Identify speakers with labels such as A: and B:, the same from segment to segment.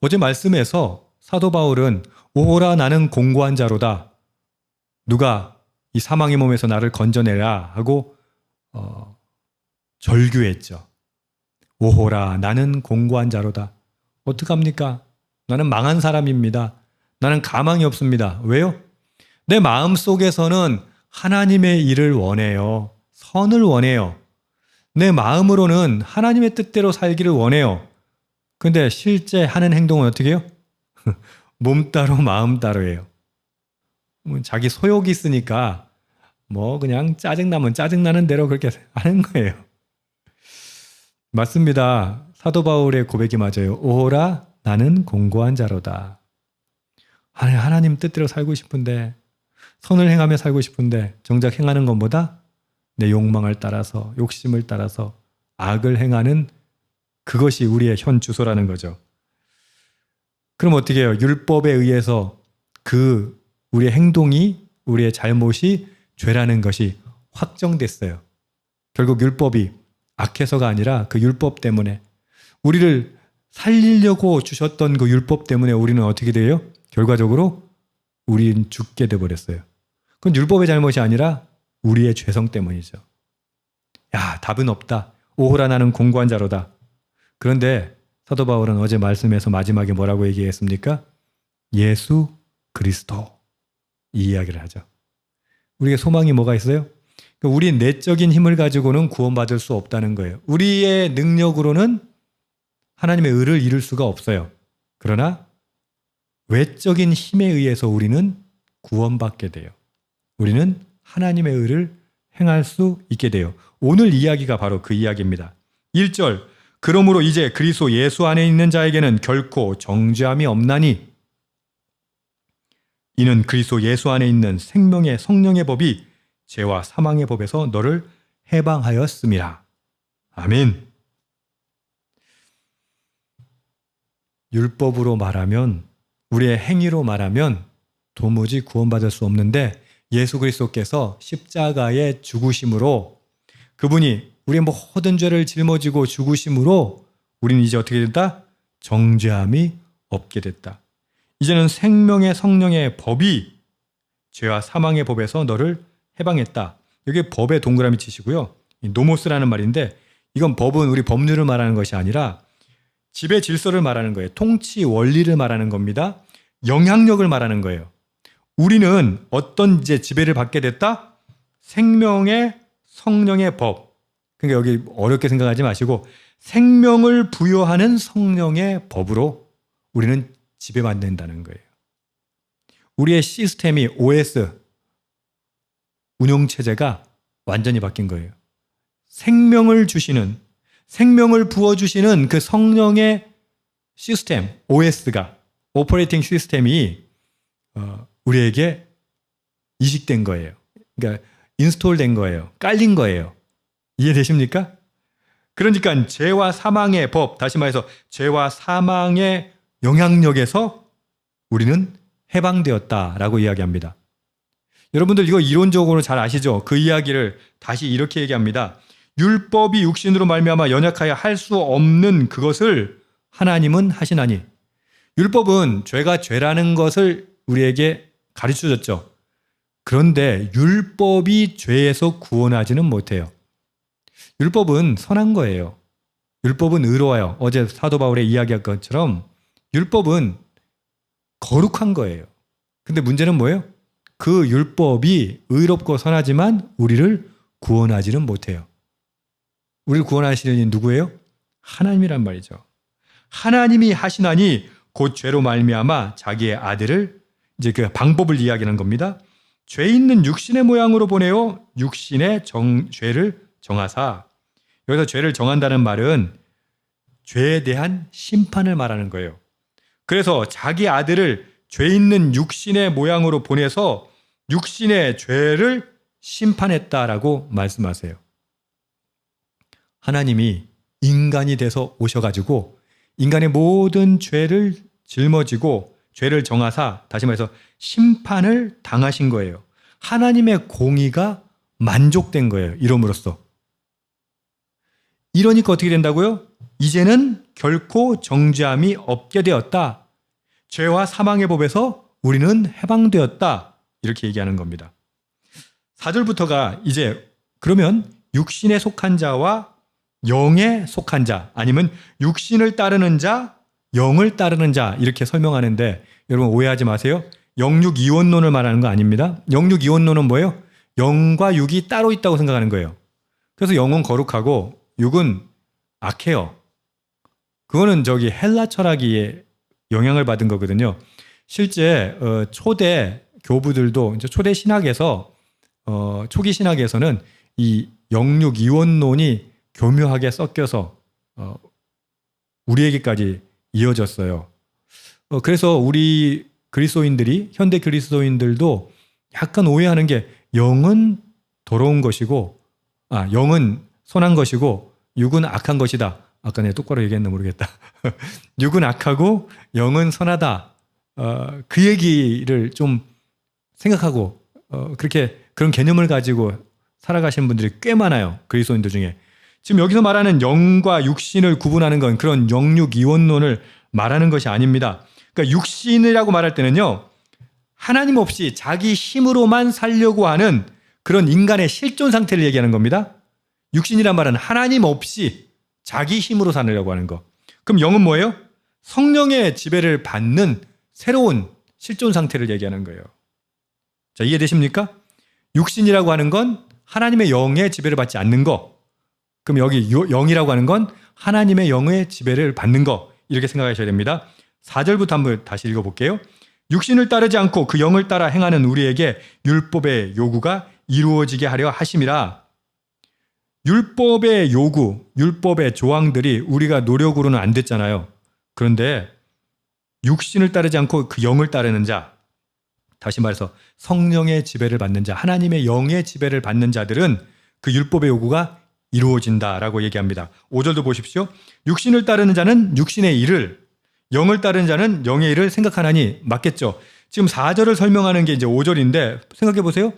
A: 어제 말씀에서 사도 바울은 오호라 나는 공고한 자로다. 누가 이 사망의 몸에서 나를 건져내라 하고 절규했죠. 오호라 나는 공고한 자로다. 어떡합니까? 나는 망한 사람입니다. 나는 가망이 없습니다. 왜요? 내 마음속에서는 하나님의 일을 원해요. 선을 원해요. 내 마음으로는 하나님의 뜻대로 살기를 원해요. 근데 실제 하는 행동은 어떻게 해요? 몸 따로 마음 따로예요. 자기 소욕이 있으니까 그냥 짜증나면 짜증나는 대로 그렇게 하는 거예요. 맞습니다. 사도 바울의 고백이 맞아요. 오호라 나는 공고한 자로다. 하나님 뜻대로 살고 싶은데, 선을 행하며 살고 싶은데 정작 행하는 것보다 내 욕망을 따라서, 욕심을 따라서 악을 행하는 그것이 우리의 현 주소라는 거죠. 그럼 어떻게 해요? 율법에 의해서 우리의 행동이, 우리의 잘못이 죄라는 것이 확정됐어요. 결국 율법이 악해서가 아니라 그 율법 때문에, 우리를 살리려고 주셨던 그 율법 때문에 우리는 어떻게 돼요? 결과적으로 우리는 죽게 돼버렸어요. 그건 율법의 잘못이 아니라 우리의 죄성 때문이죠. 야, 답은 없다. 오호라 나는 공고한 자로다. 그런데 사도 바울은 어제 말씀에서 마지막에 뭐라고 얘기했습니까? 예수 그리스도, 이 이야기를 하죠. 우리의 소망이 뭐가 있어요? 우리 내적인 힘을 가지고는 구원받을 수 없다는 거예요. 우리의 능력으로는 하나님의 의를 이룰 수가 없어요. 그러나 외적인 힘에 의해서 우리는 구원받게 돼요. 우리는 하나님의 의를 행할 수 있게 돼요. 오늘 이야기가 바로 그 이야기입니다. 1절, 그러므로 이제 그리스도 예수 안에 있는 자에게는 결코 정죄함이 없나니 이는 그리스도 예수 안에 있는 생명의 성령의 법이 죄와 사망의 법에서 너를 해방하였음이라. 아멘. 율법으로 말하면, 우리의 행위로 말하면 도무지 구원받을 수 없는데, 예수 그리스도께서 십자가의 죽으심으로, 그분이 우리의 모든 죄를 짊어지고 죽으심으로 우리는 이제 어떻게 됐다? 정죄함이 없게 됐다. 이제는 생명의 성령의 법이 죄와 사망의 법에서 너를 해방했다. 여기 법에 동그라미 치시고요. 노모스라는 말인데, 이건 법은 우리 법률을 말하는 것이 아니라 지배 질서를 말하는 거예요. 통치 원리를 말하는 겁니다. 영향력을 말하는 거예요. 우리는 어떤 이제 지배를 받게 됐다? 생명의 성령의 법. 그러니까 여기 어렵게 생각하지 마시고 생명을 부여하는 성령의 법으로 우리는 지배받는다는 거예요. 우리의 시스템이 OS, 운용체제가 완전히 바뀐 거예요. 생명을 주시는, 생명을 부어주시는 그 성령의 시스템, OS가, 오퍼레이팅 시스템이 우리에게 이식된 거예요. 그러니까 인스톨된 거예요. 깔린 거예요. 이해되십니까? 그러니까 죄와 사망의 법, 다시 말해서 죄와 사망의 영향력에서 우리는 해방되었다라고 이야기합니다. 여러분들 이거 이론적으로 잘 아시죠? 그 이야기를 다시 이렇게 얘기합니다. 율법이 육신으로 말미암아 연약하여 할 수 없는 그것을 하나님은 하시나니. 율법은 죄가 죄라는 것을 우리에게 가르쳐줬죠. 그런데 율법이 죄에서 구원하지는 못해요. 율법은 선한 거예요. 율법은 의로워요. 어제 사도 바울의 이야기한 것처럼 율법은 거룩한 거예요. 근데 문제는 뭐예요? 그 율법이 의롭고 선하지만 우리를 구원하지는 못해요. 우리를 구원하시는 이는 누구예요? 하나님이란 말이죠. 하나님이 하시나니 곧 죄로 말미암아 자기의 아들을, 이제 그 방법을 이야기하는 겁니다. 죄 있는 육신의 모양으로 보내어 육신의 죄를 정하사. 여기서 죄를 정한다는 말은 죄에 대한 심판을 말하는 거예요. 그래서 자기 아들을 죄 있는 육신의 모양으로 보내서 육신의 죄를 심판했다라고 말씀하세요. 하나님이 인간이 돼서 오셔가지고 인간의 모든 죄를 짊어지고 죄를 정하사, 다시 말해서 심판을 당하신 거예요. 하나님의 공의가 만족된 거예요. 이름으로써. 이러니까 어떻게 된다고요? 이제는 결코 정죄함이 없게 되었다. 죄와 사망의 법에서 우리는 해방되었다. 이렇게 얘기하는 겁니다. 4절부터가 이제 그러면 육신에 속한 자와 영에 속한 자, 아니면 육신을 따르는 자, 영을 따르는 자, 이렇게 설명하는데 여러분 오해하지 마세요. 영육 이원론을 말하는 거 아닙니다. 영육 이원론은 뭐예요? 영과 육이 따로 있다고 생각하는 거예요. 그래서 영은 거룩하고 육은 악해요. 그거는 헬라 철학이 영향을 받은 거거든요. 실제 초대 교부들도 이제 초대 신학에서 초기 신학에서는 이 영육 이원론이 교묘하게 섞여서 우리에게까지 이어졌어요. 그래서 우리 그리스도인들이 현대 그리스도인들도 약간 오해하는 게 영은 더러운 것이고 영은 선한 것이고 육은 악한 것이다. 아까 내가 똑바로 얘기했나 모르겠다. 육은 악하고 영은 선하다. 그 얘기를 좀 생각하고 그런 개념을 가지고 살아가시는 분들이 꽤 많아요. 그리스도인들 중에. 지금 여기서 말하는 영과 육신을 구분하는 건 그런 영육 이원론을 말하는 것이 아닙니다. 그러니까 육신이라고 말할 때는요. 하나님 없이 자기 힘으로만 살려고 하는 그런 인간의 실존 상태를 얘기하는 겁니다. 육신이란 말은 하나님 없이 자기 힘으로 살려고 하는 거. 그럼 영은 뭐예요? 성령의 지배를 받는 새로운 실존 상태를 얘기하는 거예요. 자, 이해되십니까? 육신이라고 하는 건 하나님의 영의 지배를 받지 않는 거. 그럼 여기 영이라고 하는 건 하나님의 영의 지배를 받는 거. 이렇게 생각하셔야 됩니다. 4절부터 한번 다시 읽어볼게요. 육신을 따르지 않고 그 영을 따라 행하는 우리에게 율법의 요구가 이루어지게 하려 하심이라. 율법의 요구, 율법의 조항들이 우리가 노력으로는 안 됐잖아요. 그런데 육신을 따르지 않고 그 영을 따르는 자, 다시 말해서 성령의 지배를 받는 자, 하나님의 영의 지배를 받는 자들은 그 율법의 요구가 이루어진다라고 얘기합니다. 5절도 보십시오. 육신을 따르는 자는 육신의 일을, 영을 따르는 자는 영의 일을 생각하나니. 맞겠죠? 지금 4절을 설명하는 게 이제 5절인데 생각해 보세요.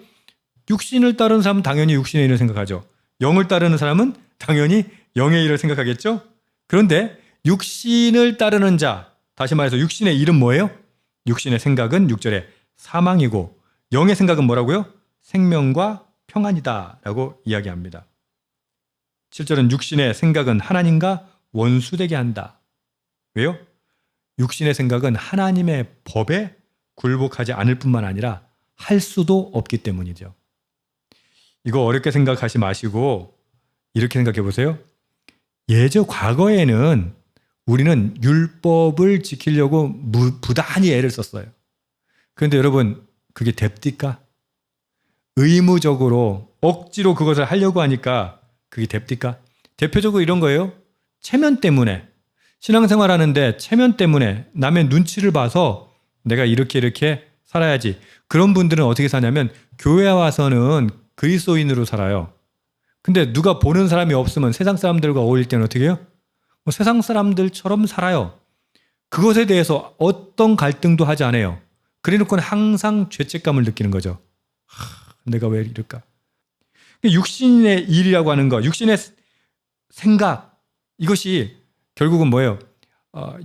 A: 육신을 따르는 사람은 당연히 육신의 일을 생각하죠. 영을 따르는 사람은 당연히 영의 일을 생각하겠죠? 그런데 육신을 따르는 자, 다시 말해서 육신의 일은 뭐예요? 육신의 생각은 6절에 사망이고 영의 생각은 뭐라고요? 생명과 평안이다 라고 이야기합니다. 7절은 육신의 생각은 하나님과 원수되게 한다. 왜요? 육신의 생각은 하나님의 법에 굴복하지 않을 뿐만 아니라 할 수도 없기 때문이죠. 이거 어렵게 생각하지 마시고 이렇게 생각해 보세요. 과거에는 우리는 율법을 지키려고 부단히 애를 썼어요. 그런데 여러분, 그게 됩니까? 의무적으로 억지로 그것을 하려고 하니까 그게 됩니까? 대표적으로 이런 거예요. 체면 때문에, 신앙생활 하는데 체면 때문에 남의 눈치를 봐서 내가 이렇게 살아야지. 그런 분들은 어떻게 사냐면 교회에 와서는 그리스도인으로 살아요. 근데 누가 보는 사람이 없으면 세상 사람들과 어울릴 때는 어떻게 해요? 세상 사람들처럼 살아요. 그것에 대해서 어떤 갈등도 하지 않아요. 그래놓고는 항상 죄책감을 느끼는 거죠. 내가 왜 이럴까? 육신의 일이라고 하는 거, 육신의 생각, 이것이 결국은 뭐예요?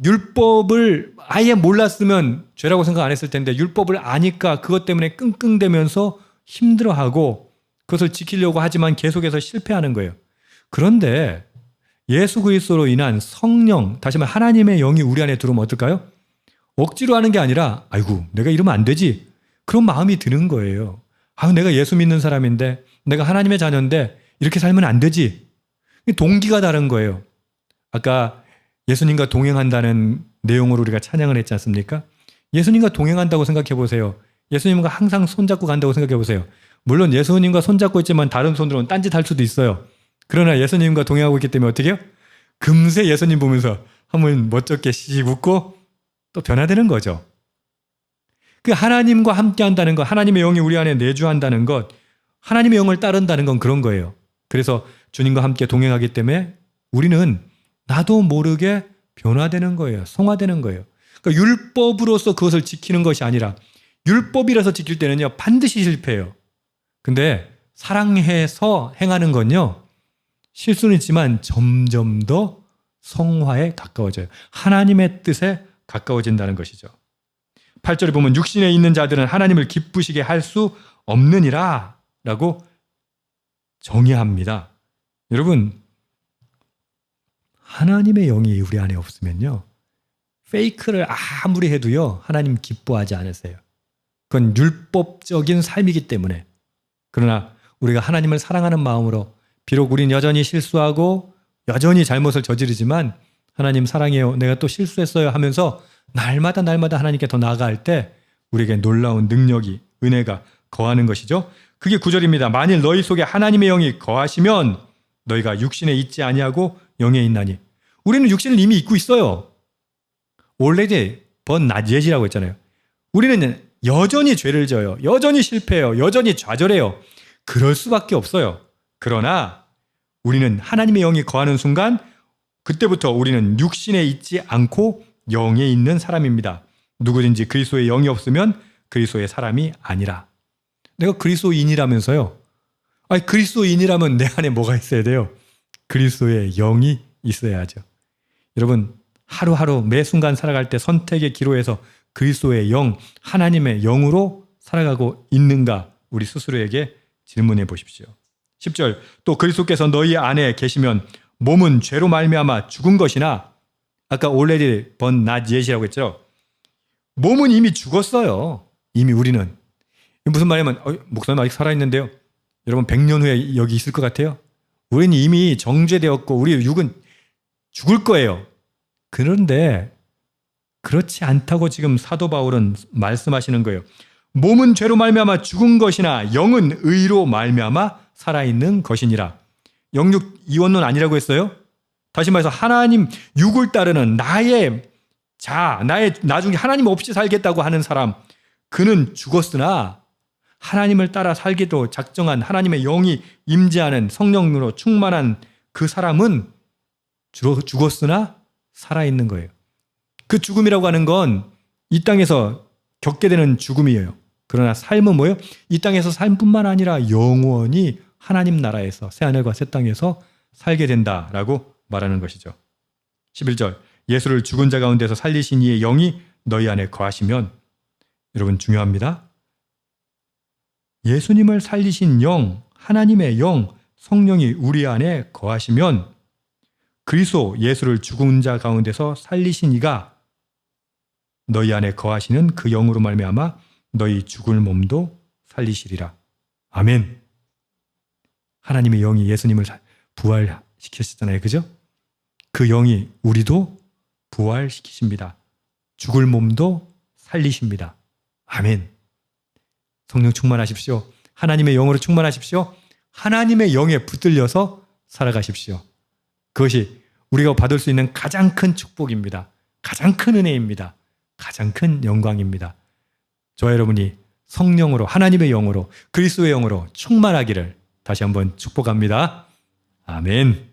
A: 율법을 아예 몰랐으면 죄라고 생각 안 했을 텐데 율법을 아니까 그것 때문에 끙끙대면서 힘들어하고 그것을 지키려고 하지만 계속해서 실패하는 거예요. 그런데 예수 그리스도로 인한 성령, 다시 말해 하나님의 영이 우리 안에 들어오면 어떨까요? 억지로 하는 게 아니라 아이고 내가 이러면 안 되지. 그런 마음이 드는 거예요. 내가 예수 믿는 사람인데 내가 하나님의 자녀인데 이렇게 살면 안 되지. 동기가 다른 거예요. 아까 예수님과 동행한다는 내용으로 우리가 찬양을 했지 않습니까? 예수님과 동행한다고 생각해 보세요. 예수님과 항상 손잡고 간다고 생각해 보세요. 물론 예수님과 손잡고 있지만 다른 손으로는 딴짓할 수도 있어요. 그러나 예수님과 동행하고 있기 때문에 어떻게 해요? 금세 예수님 보면서 한번 멋쩍게 씩 웃고 또 변화되는 거죠. 그 하나님과 함께 한다는 것, 하나님의 영이 우리 안에 내주한다는 것, 하나님의 영을 따른다는 건 그런 거예요. 그래서 주님과 함께 동행하기 때문에 우리는 나도 모르게 변화되는 거예요. 성화되는 거예요. 그러니까 율법으로서 그것을 지키는 것이 아니라 율법이라서 지킬 때는요 반드시 실패해요. 근데 사랑해서 행하는 건요 실수는 있지만 점점 더 성화에 가까워져요. 하나님의 뜻에 가까워진다는 것이죠. 8절에 보면 육신에 있는 자들은 하나님을 기쁘시게 할 수 없느니라 라고 정의합니다. 여러분, 하나님의 영이 우리 안에 없으면요, 페이크를 아무리 해도요 하나님 기뻐하지 않으세요. 그건 율법적인 삶이기 때문에. 그러나 우리가 하나님을 사랑하는 마음으로, 비록 우린 여전히 실수하고 여전히 잘못을 저지르지만 하나님 사랑해요, 내가 또 실수했어요 하면서 날마다 하나님께 더 나아갈 때 우리에게 놀라운 능력이, 은혜가 거하는 것이죠. 그게 9절입니다. 만일 너희 속에 하나님의 영이 거하시면 너희가 육신에 있지 아니하고 영에 있나니. 우리는 육신을 이미 입고 있어요. already but not yet이라고 했잖아요. 우리는 여전히 죄를 져요. 여전히 실패해요. 여전히 좌절해요. 그럴 수밖에 없어요. 그러나 우리는 하나님의 영이 거하는 순간 그때부터 우리는 육신에 있지 않고 영에 있는 사람입니다. 누구든지 그리스도의 영이 없으면 그리스도의 사람이 아니라. 내가 그리스도인이라면서요. 아니, 그리스도인이라면 내 안에 뭐가 있어야 돼요? 그리스도의 영이 있어야죠. 여러분, 하루하루 매 순간 살아갈 때 선택의 기로에서 그리스도의 영, 하나님의 영으로 살아가고 있는가, 우리 스스로에게 질문해 보십시오. 10절, 또 그리스도께서 너희 안에 계시면 몸은 죄로 말미암아 죽은 것이나, 아까 already but not yet이라고 했죠. 몸은 이미 죽었어요. 이미 우리는. 무슨 말이냐면 목사님 아직 살아있는데요. 여러분 100년 후에 여기 있을 것 같아요? 우리는 이미 정죄되었고 우리 육은 죽을 거예요. 그런데 그렇지 않다고 지금 사도 바울은 말씀하시는 거예요. 몸은 죄로 말미암아 죽은 것이나 영은 의로 말미암아 살아있는 것이니라. 영육 이원론 아니라고 했어요? 다시 말해서 하나님 육을 따르는 나의 나중에 하나님 없이 살겠다고 하는 사람, 그는 죽었으나 하나님을 따라 살기도 작정한 하나님의 영이 임재하는 성령으로 충만한 그 사람은 죽었으나 살아있는 거예요. 그 죽음이라고 하는 건 이 땅에서 겪게 되는 죽음이에요. 그러나 삶은 뭐예요? 이 땅에서 삶뿐만 아니라 영원히 하나님 나라에서, 새하늘과 새 땅에서 살게 된다라고 말하는 것이죠. 11절, 예수를 죽은 자 가운데서 살리신 이의 영이 너희 안에 거하시면, 여러분 중요합니다. 예수님을 살리신 영, 하나님의 영, 성령이 우리 안에 거하시면 그리스도 예수를 죽은 자 가운데서 살리신 이가 너희 안에 거하시는 그 영으로 말미암아 너희 죽을 몸도 살리시리라. 아멘. 하나님의 영이 예수님을 부활시켰잖아요. 그죠? 그 영이 우리도 부활시키십니다. 죽을 몸도 살리십니다. 아멘. 성령 충만하십시오. 하나님의 영으로 충만하십시오. 하나님의 영에 붙들려서 살아가십시오. 그것이 우리가 받을 수 있는 가장 큰 축복입니다. 가장 큰 은혜입니다. 가장 큰 영광입니다. 저와 여러분이 성령으로, 하나님의 영으로, 그리스도의 영으로 충만하기를 다시 한번 축복합니다. 아멘.